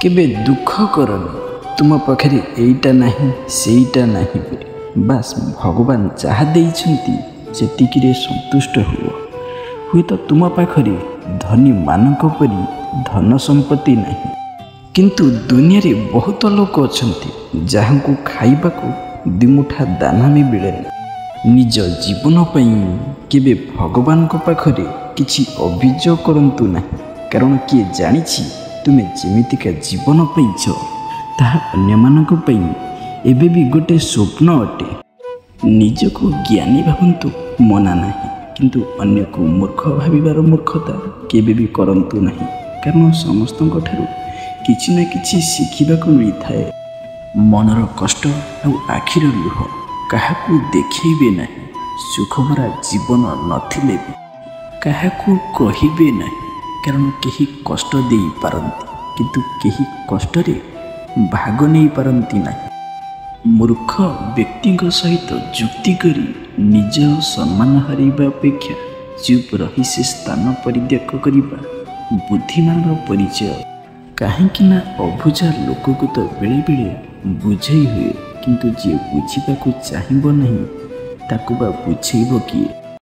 केबे दुख करनी तुम पाखे एईटा नहीं सेईटा नहीं बास भगवान जहाँ देइछंती सेतिकिरे संतुष्ट हुओ। हुए तो तुम पाखरे धनी मानक परी धन संपत्ति नहीं, किंतु दुनिया रे बहुत लोक अछंती जहाँ को खाइबा को दिमुठा दाना भी मिलेनी। निज जीवन पई केबे भगवान को पाखरे किछि अभियोग करंतु नहीं, कारण किए जानिछि तुमे जेमितिका जीवन पाइछ ताहा अन्यमानक पई एबे भी गोटे स्वप्न अटे। निजको ज्ञानी भावंतु मना नहीं, किंतु अन्य को मूर्ख भाविबार मूर्खता केबे भी करंतु नहीं, कारण समस्तଙ୍କ ठारू किछि ना किछि शिखिबाको मिलिथाए। मनर कष्ट आ आखिर लुह काहाकू देखैबे नहीं, सुखभरा जीवन नथिले भी काहाकू कहिबे नहीं, कारण केही कष्ट देई पारंती किंतु केही कष्ट रे भाग नहीं पारंती नहीं। मूर्ख व्यक्ति सहित जुक्ति करी निज सम्मान हरैबा अपेक्षा चुप रही से स्थान परित्याग करिबा बुद्धिमान परिचय। कहीं अबुझा लोक को तो बेले बेले बुझे हुए, किंतु जे बुझा चाहिए नहीं ताकू बा बुझेब किए।